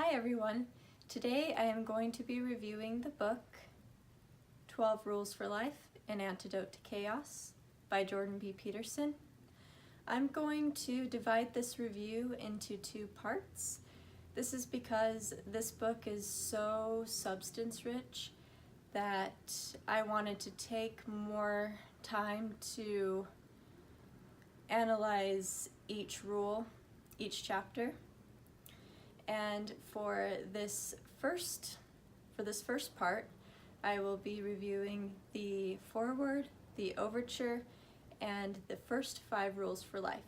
Hi everyone. Today I am going to be reviewing the book 12 Rules for Life, An Antidote to Chaos by Jordan B Peterson. I'm going to divide this review into two parts. This is because this book is so substance rich that I wanted to take more time to analyze each rule, each chapter. And for this first part, I will be reviewing the foreword, the overture, and the first 5 rules for life.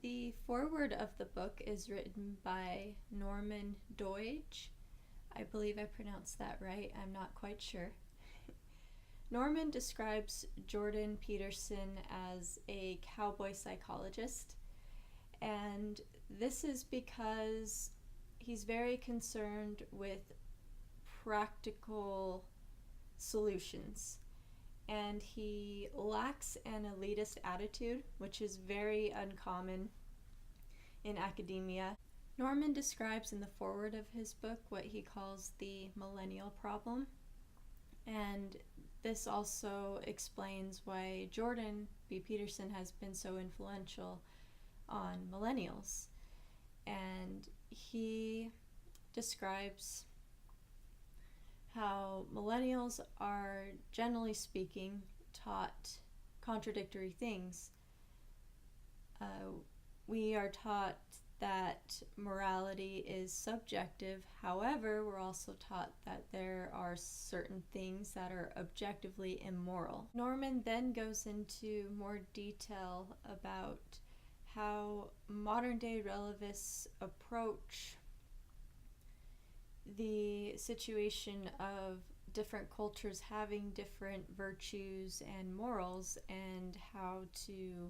The foreword of the book is written by Norman Doidge. I believe I pronounced that right, I'm not quite sure. Norman describes Jordan Peterson as a cowboy psychologist, and this is because he's very concerned with practical solutions, and he lacks an elitist attitude, which is very uncommon in academia. Norman describes in the foreword of his book what he calls the millennial problem, and this also explains why Jordan B. Peterson has been so influential on millennials. And he describes how millennials are, generally speaking, taught contradictory things. We are taught that morality is subjective. However, we're also taught that there are certain things that are objectively immoral. Norman then goes into more detail about how modern-day relativists approach the situation of different cultures having different virtues and morals and how to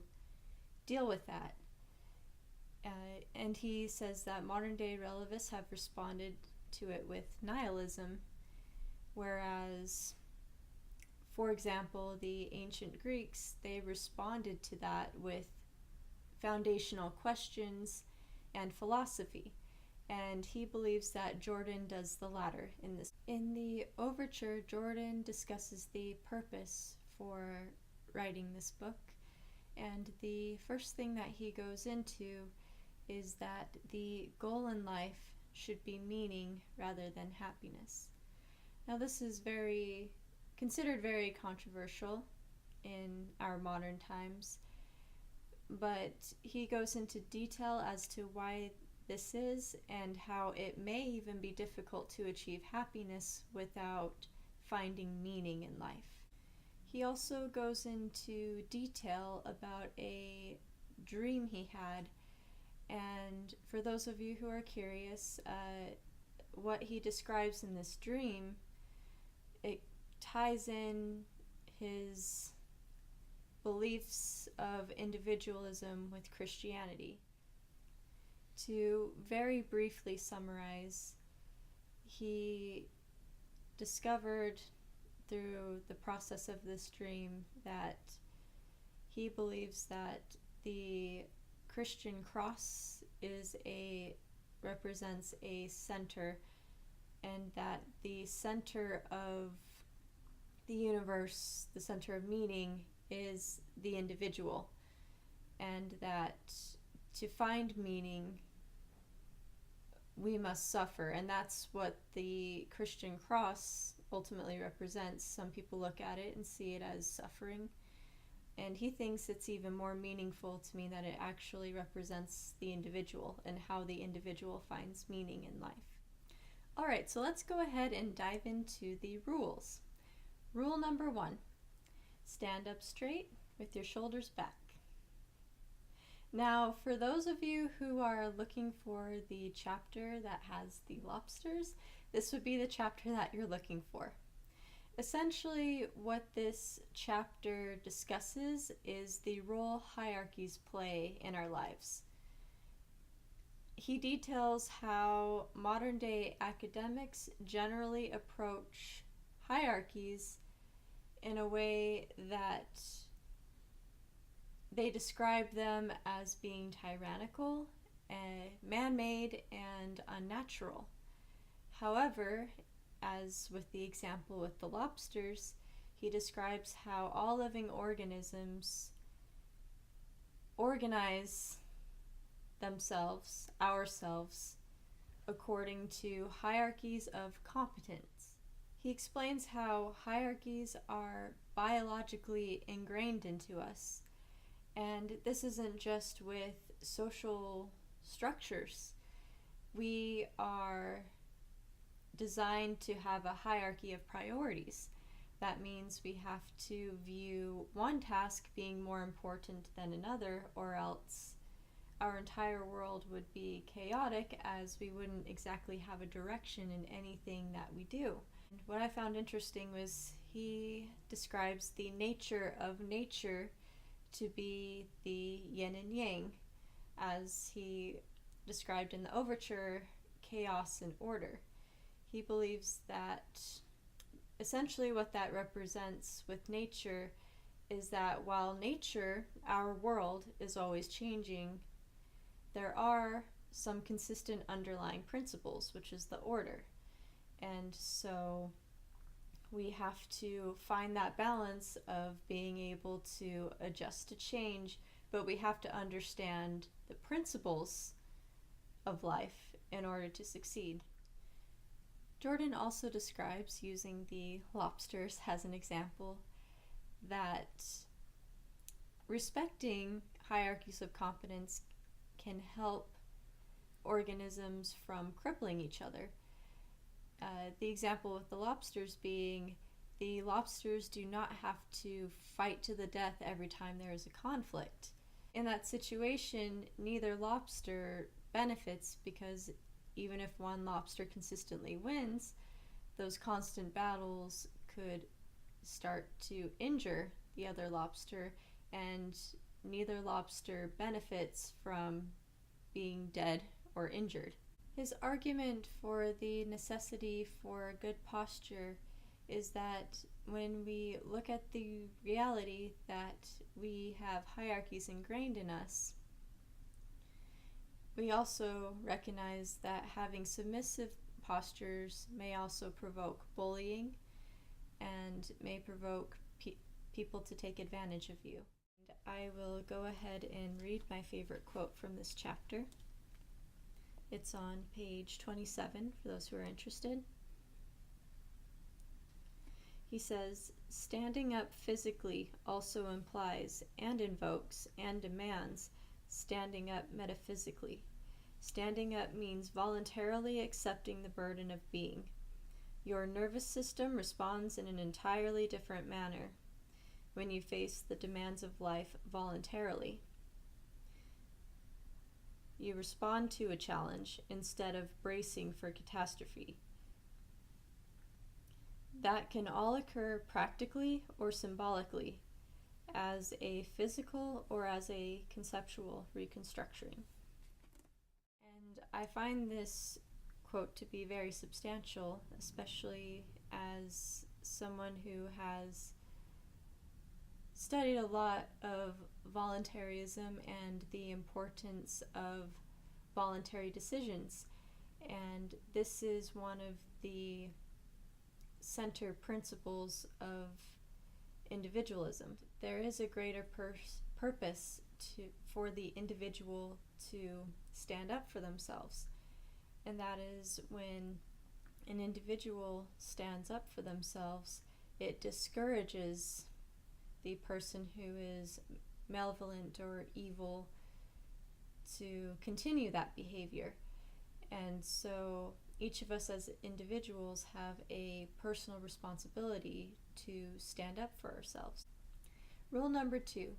deal with that. And he says that modern-day relativists have responded to it with nihilism, whereas, for example, the ancient Greeks, they responded to that with foundational questions and philosophy, and he believes that Jordan does the latter in this. In the overture, Jordan discusses the purpose for writing this book, and the first thing that he goes into is that the goal in life should be meaning rather than happiness. Now, this is considered very controversial in our modern times, but he goes into detail as to why this is and how it may even be difficult to achieve happiness without finding meaning in life. He also goes into detail about a dream he had, and for those of you who are curious, what he describes in this dream, it ties in his beliefs of individualism with Christianity. To very briefly summarize, he discovered through the process of this dream that he believes that the Christian cross represents a center, and that the center of the universe, the center of meaning, is the individual, and that to find meaning we must suffer, and that's what the Christian cross ultimately represents. Some people look at it and see it as suffering, and he thinks it's even more meaningful to me that it actually represents the individual and how the individual finds meaning in life. Alright, so let's go ahead and dive into the rules. Rule number 1. Stand up straight with your shoulders back. Now, for those of you who are looking for the chapter that has the lobsters, this would be the chapter that you're looking for. Essentially, what this chapter discusses is the role hierarchies play in our lives. He details how modern-day academics generally approach hierarchies in a way that they describe them as being tyrannical man-made and unnatural. However, as with the example with the lobsters, he describes how all living organisms organize themselves, ourselves, according to hierarchies of competence. He explains how hierarchies are biologically ingrained into us, and this isn't just with social structures. We are designed to have a hierarchy of priorities. That means we have to view one task being more important than another, or else our entire world would be chaotic, as we wouldn't exactly have a direction in anything that we do. And what I found interesting was he describes the nature of nature to be the yin and yang, as he described in the overture, chaos and order. He believes that essentially what that represents with nature is that while nature, our world, is always changing, there are some consistent underlying principles, which is the order. And so we have to find that balance of being able to adjust to change, but we have to understand the principles of life in order to succeed. Jordan also describes, using the lobsters as an example, that respecting hierarchies of competence can help organisms from crippling each other. The example with the lobsters being, the lobsters do not have to fight to the death every time there is a conflict. In that situation, neither lobster benefits, because even if one lobster consistently wins, those constant battles could start to injure the other lobster, and neither lobster benefits from being dead or injured. His argument for the necessity for good posture is that when we look at the reality that we have hierarchies ingrained in us, we also recognize that having submissive postures may also provoke bullying and may provoke people to take advantage of you. And I will go ahead and read my favorite quote from this chapter. It's on page 27 for those who are interested. He says, "Standing up physically also implies and invokes and demands standing up metaphysically. Standing up means voluntarily accepting the burden of being. Your nervous system responds in an entirely different manner when you face the demands of life voluntarily. You respond to a challenge instead of bracing for catastrophe. That can all occur practically or symbolically, as a physical or as a conceptual reconstruction." And I find this quote to be very substantial, especially as someone who has studied a lot of voluntarism and the importance of voluntary decisions. And this is one of the center principles of individualism. There is a greater purpose for the individual to stand up for themselves. And that is when an individual stands up for themselves, it discourages the person who is malevolent or evil to continue that behavior. And so each of us as individuals have a personal responsibility to stand up for ourselves. Rule number 2,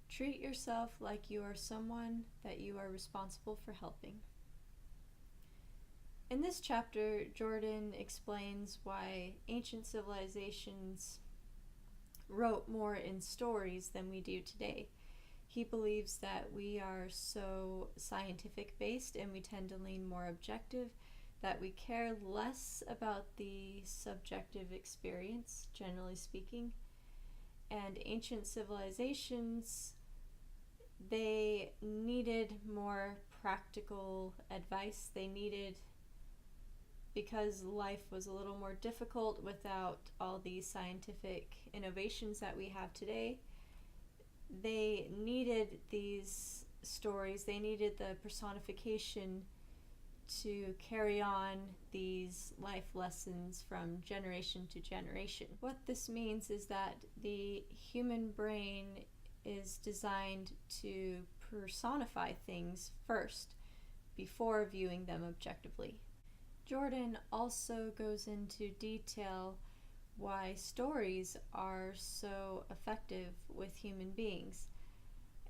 treat yourself like you are someone that you are responsible for helping. In this chapter, Jordan explains why ancient civilizations wrote more in stories than we do today. He believes that we are so scientific based and we tend to lean more objective, that we care less about the subjective experience, generally speaking. And ancient civilizations, they needed more practical advice. They needed, because life was a little more difficult without all these scientific innovations that we have today, they needed these stories, they needed the personification to carry on these life lessons from generation to generation. What this means is that the human brain is designed to personify things first before viewing them objectively. Jordan also goes into detail why stories are so effective with human beings,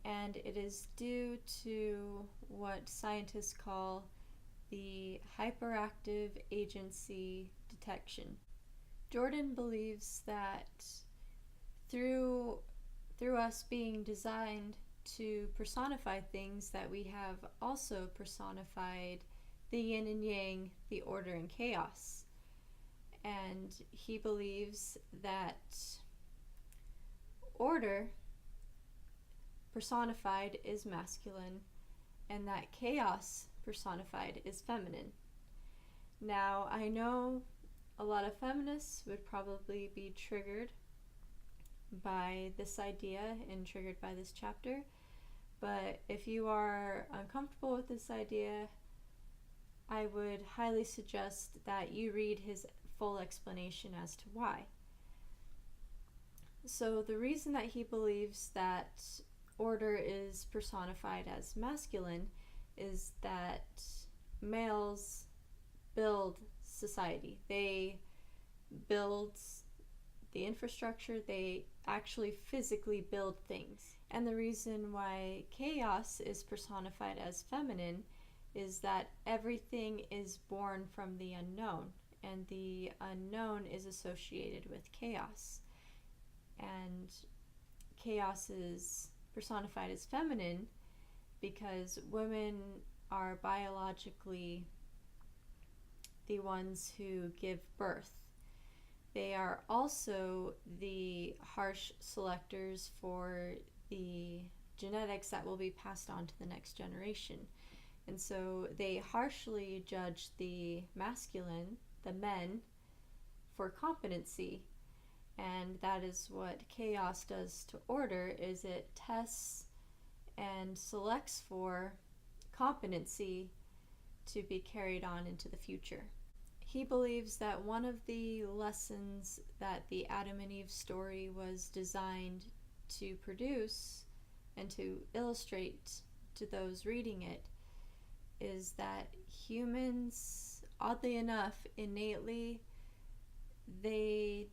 and it is due to what scientists call the hyperactive agency detection. Jordan believes that through us being designed to personify things, that we have also personified the yin and yang, the order and chaos. And he believes that order personified is masculine and that chaos personified is feminine. Now, I know a lot of feminists would probably be triggered by this idea and triggered by this chapter, but if you are uncomfortable with this idea, I would highly suggest that you read his full explanation as to why. So the reason that he believes that order is personified as masculine is that males build society. They build the infrastructure, they actually physically build things. And the reason why chaos is personified as feminine is that everything is born from the unknown, and the unknown is associated with chaos. And chaos is personified as feminine because women are biologically the ones who give birth. They are also the harsh selectors for the genetics that will be passed on to the next generation. And so they harshly judge the masculine, the men, for competency. And that is what chaos does to order, is it tests and selects for competency to be carried on into the future. He believes that one of the lessons that the Adam and Eve story was designed to produce and to illustrate to those reading it is that humans, oddly enough, innately, they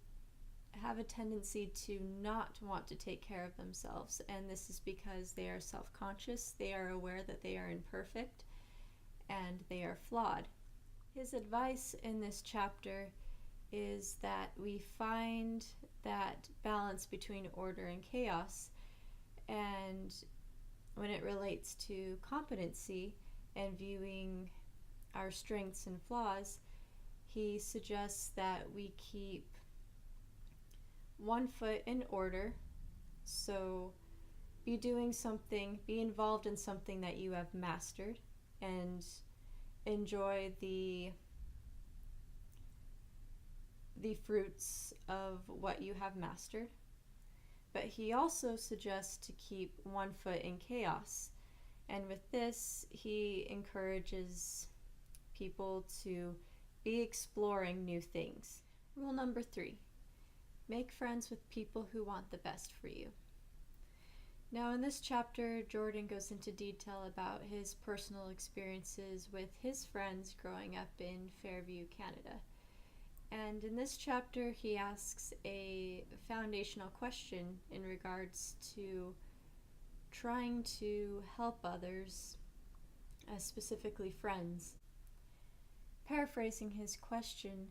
have a tendency to not want to take care of themselves, and this is because they are self-conscious, they are aware that they are imperfect, and they are flawed. His advice in this chapter is that we find that balance between order and chaos, and when it relates to competency and viewing our strengths and flaws, he suggests that we keep one foot in order. So be doing something, be involved in something that you have mastered, and enjoy the fruits of what you have mastered. But he also suggests to keep one foot in chaos. And with this, he encourages people to be exploring new things. Rule number 3, make friends with people who want the best for you. Now in this chapter, Jordan goes into detail about his personal experiences with his friends growing up in Fairview, Canada. And in this chapter, he asks a foundational question in regards to trying to help others, specifically friends. Paraphrasing his question,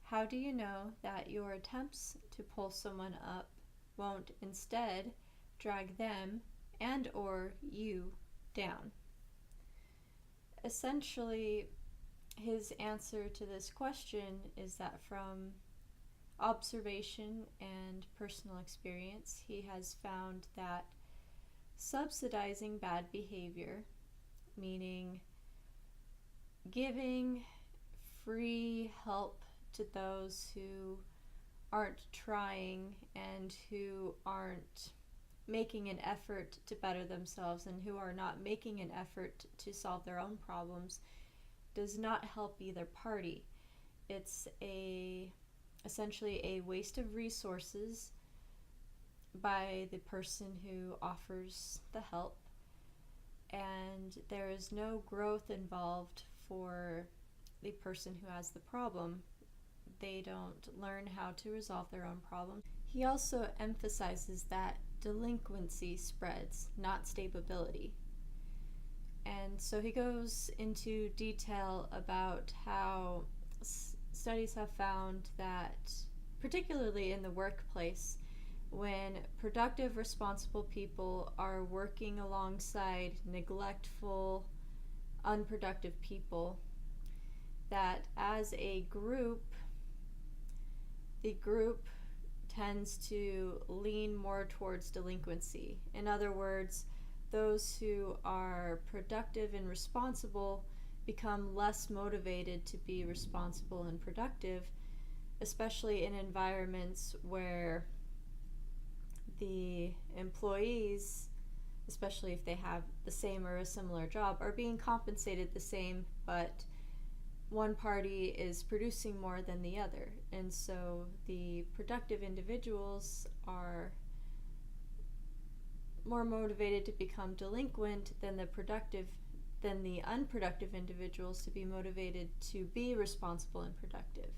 how do you know that your attempts to pull someone up won't instead drag them and or you down? Essentially, his answer to this question is that from observation and personal experience, he has found that subsidizing bad behavior meaning giving free help to those who aren't trying and who aren't making an effort to better themselves and who are not making an effort to solve their own problems, does not help either party. It's essentially a waste of resources by the person who offers the help, and there is no growth involved for the person who has the problem. They don't learn how to resolve their own problems. He also emphasizes that delinquency spreads, not stability. And so he goes into detail about how studies have found that, particularly in the workplace, when productive, responsible people are working alongside neglectful, unproductive people, that as a group, the group tends to lean more towards delinquency. In other words, those who are productive and responsible become less motivated to be responsible and productive, especially in environments where the employees, especially if they have the same or a similar job, are being compensated the same, but one party is producing more than the other. And so the productive individuals are more motivated to become delinquent than the unproductive individuals to be motivated to be responsible and productive.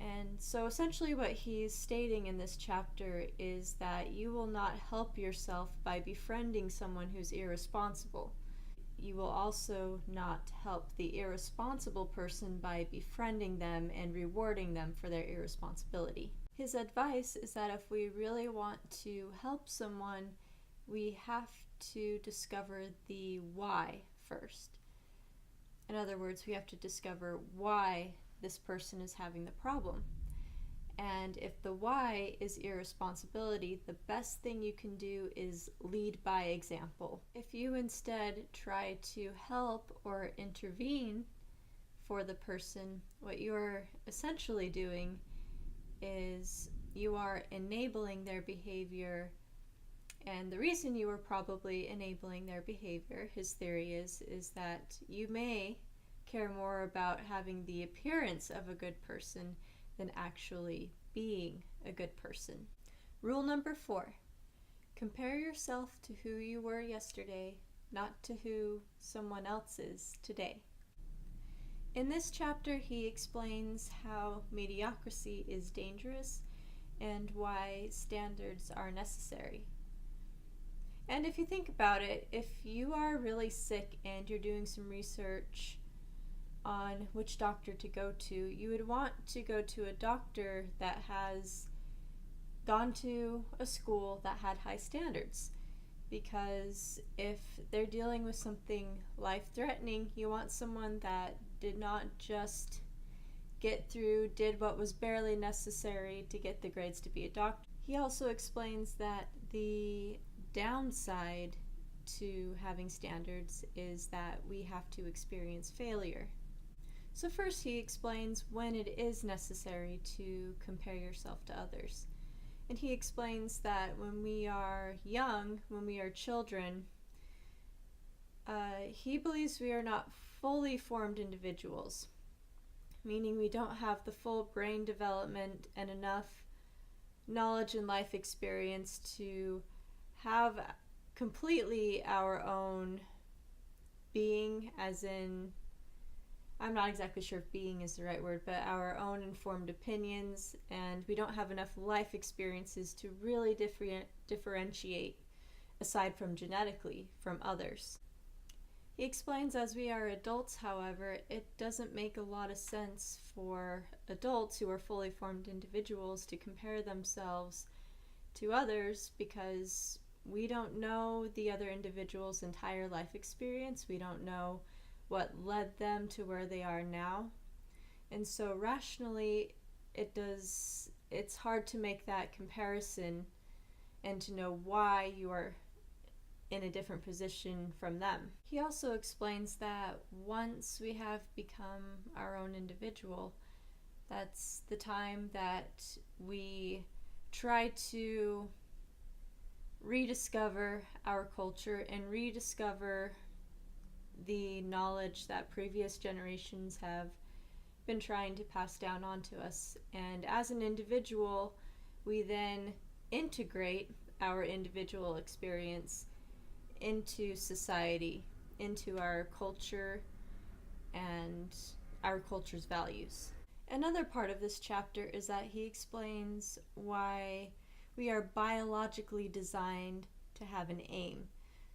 And so essentially what he's stating in this chapter is that you will not help yourself by befriending someone who's irresponsible. You will also not help the irresponsible person by befriending them and rewarding them for their irresponsibility. His advice is that if we really want to help someone, we have to discover the why first. In other words, we have to discover why this person is having the problem. And if the why is irresponsibility, the best thing you can do is lead by example. If you instead try to help or intervene for the person, what you're essentially doing is you are enabling their behavior. And the reason you are probably enabling their behavior, his theory is that you may care more about having the appearance of a good person than actually being a good person. Rule number 4, compare yourself to who you were yesterday, not to who someone else is today. In this chapter, he explains how mediocrity is dangerous and why standards are necessary. And if you think about it, if you are really sick and you're doing some research on which doctor to go to, you would want to go to a doctor that has gone to a school that had high standards. Because if they're dealing with something life-threatening, you want someone that did not just get through, did what was barely necessary to get the grades to be a doctor. He also explains that the downside to having standards is that we have to experience failure. So first he explains when it is necessary to compare yourself to others. And he explains that when we are young, when we are children, he believes we are not fully formed individuals, meaning we don't have the full brain development and enough knowledge and life experience to have completely our own being, as in, I'm not exactly sure if being is the right word, but our own informed opinions, and we don't have enough life experiences to really differentiate, aside from genetically, from others. He explains as we are adults, however, it doesn't make a lot of sense for adults who are fully formed individuals to compare themselves to others, because we don't know the other individual's entire life experience. We don't know what led them to where they are now. And so rationally, it's hard to make that comparison and to know why you are in a different position from them. He also explains that once we have become our own individual, that's the time that we try to rediscover our culture and rediscover the knowledge that previous generations have been trying to pass down onto us. And as an individual, we then integrate our individual experience into society, into our culture and our culture's values. Another part of this chapter is that he explains why we are biologically designed to have an aim.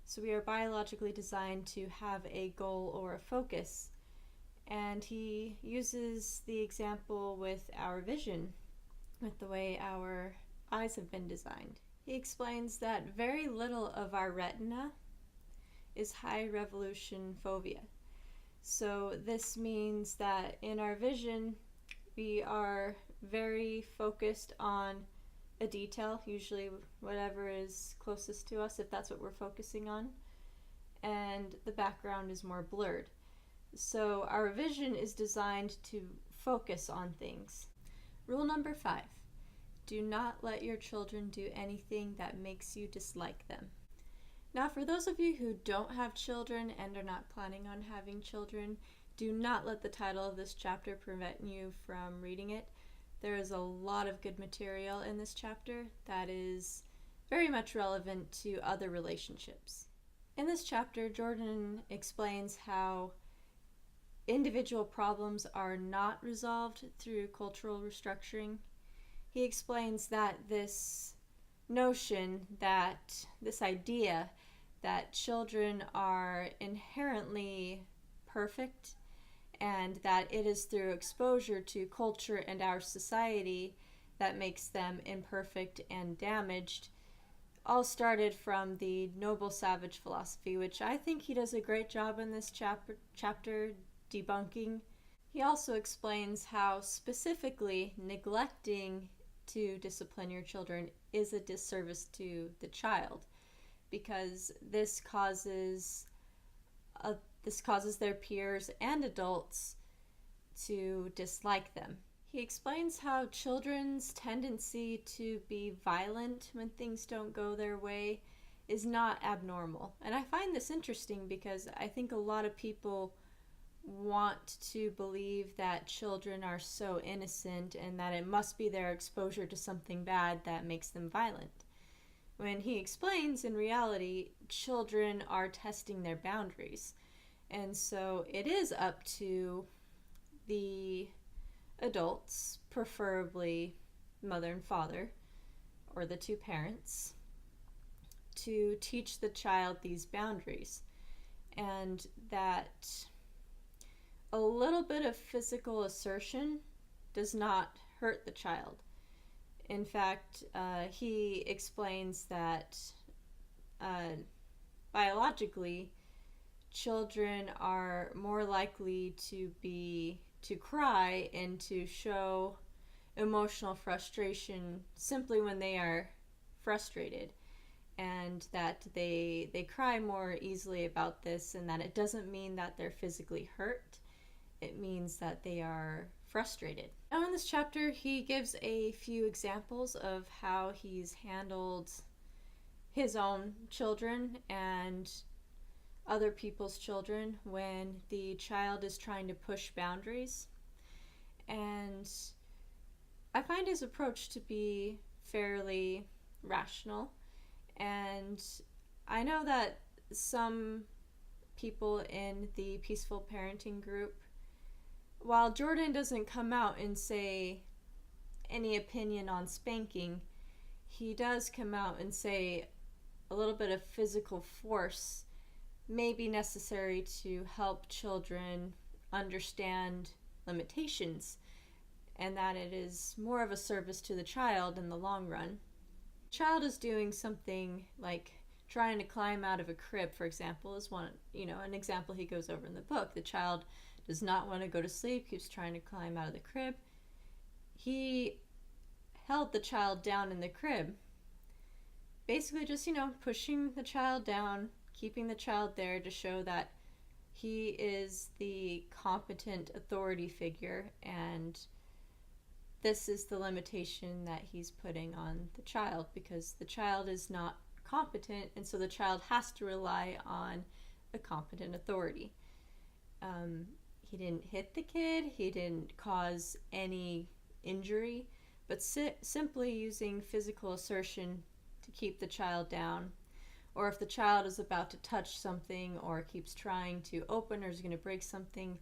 So we are biologically designed to have a goal or a focus. And he uses the example with our vision, with the way our eyes have been designed. He explains that very little of our retina is high resolution fovea. So this means that in our vision, we are very focused on a detail, usually whatever is closest to us, if that's what we're focusing on, and the background is more blurred. So our vision is designed to focus on things. Rule number 5, do not let your children do anything that makes you dislike them. Now, for those of you who don't have children and are not planning on having children, do not let the title of this chapter prevent you from reading it. There is a lot of good material in this chapter that is very much relevant to other relationships. In this chapter, Jordan explains how individual problems are not resolved through cultural restructuring. He explains that this notion, that this idea that children are inherently perfect and that it is through exposure to culture and our society that makes them imperfect and damaged, all started from the noble savage philosophy, which I think he does a great job in this chapter debunking. He also explains how specifically neglecting to discipline your children is a disservice to the child, because this causes their peers and adults to dislike them. He explains how children's tendency to be violent when things don't go their way is not abnormal. And I find this interesting because I think a lot of people want to believe that children are so innocent and that it must be their exposure to something bad that makes them violent. When he explains, in reality, children are testing their boundaries. And so it is up to the adults, preferably mother and father, or the two parents, to teach the child these boundaries. And that a little bit of physical assertion does not hurt the child. In fact, he explains that biologically, children are more likely to cry and to show emotional frustration simply when they are frustrated, and that they cry more easily about this, and that it doesn't mean that they're physically hurt. It means that they are frustrated. Now in this chapter, he gives a few examples of how he's handled his own children and other people's children when the child is trying to push boundaries. And I find his approach to be fairly rational. And I know that some people in the peaceful parenting group, while Jordan doesn't come out and say any opinion on spanking, he does come out and say a little bit of physical force may be necessary to help children understand limitations, and that it is more of a service to the child in the long run. The child is doing something like trying to climb out of a crib, for example, is an example he goes over in the book. The child does not want to go to sleep, keeps trying to climb out of the crib. He held the child down in the crib basically just, pushing the child down, keeping the child there to show that he is the competent authority figure, and this is the limitation that he's putting on the child because the child is not competent, and so the child has to rely on a competent authority. He didn't hit the kid, he didn't cause any injury, but simply using physical assertion to keep the child down. Or if the child is about to touch something or keeps trying to open or is going to break something,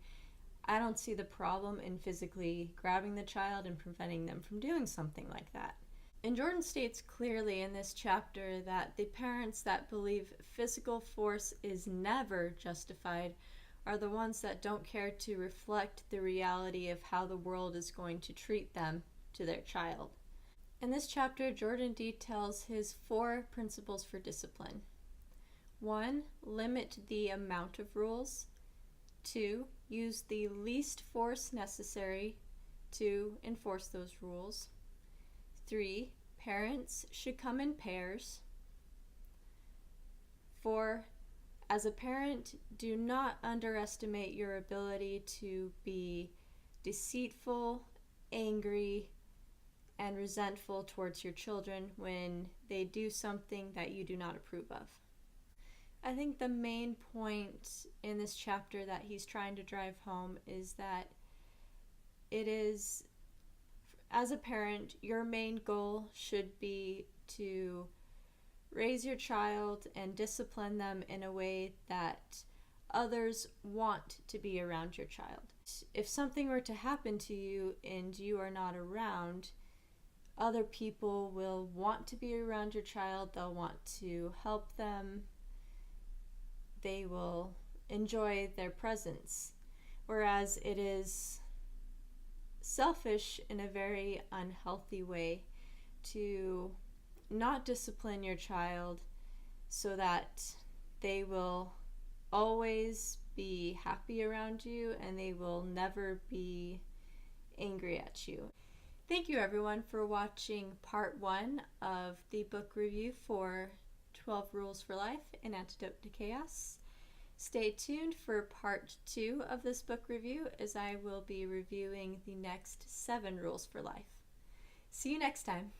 I don't see the problem in physically grabbing the child and preventing them from doing something like that. And Jordan states clearly in this chapter that the parents that believe physical force is never justified are the ones that don't care to reflect the reality of how the world is going to treat them to their child. In this chapter, Jordan details his 4 principles for discipline. 1. Limit the amount of rules. 2. Use the least force necessary to enforce those rules. 3. Parents should come in pairs. 4. As a parent, do not underestimate your ability to be deceitful, angry, and resentful towards your children when they do something that you do not approve of. I think the main point in this chapter that he's trying to drive home is that it is, as a parent, your main goal should be to raise your child and discipline them in a way that others want to be around your child. If something were to happen to you and you are not around, other people will want to be around your child, they'll want to help them, they will enjoy their presence. Whereas it is selfish in a very unhealthy way to not discipline your child so that they will always be happy around you and they will never be angry at you. Thank you everyone for watching part 1 of the book review for 12 Rules for Life, An Antidote to Chaos. Stay tuned for part 2 of this book review as I will be reviewing the next 7 rules for life. See you next time.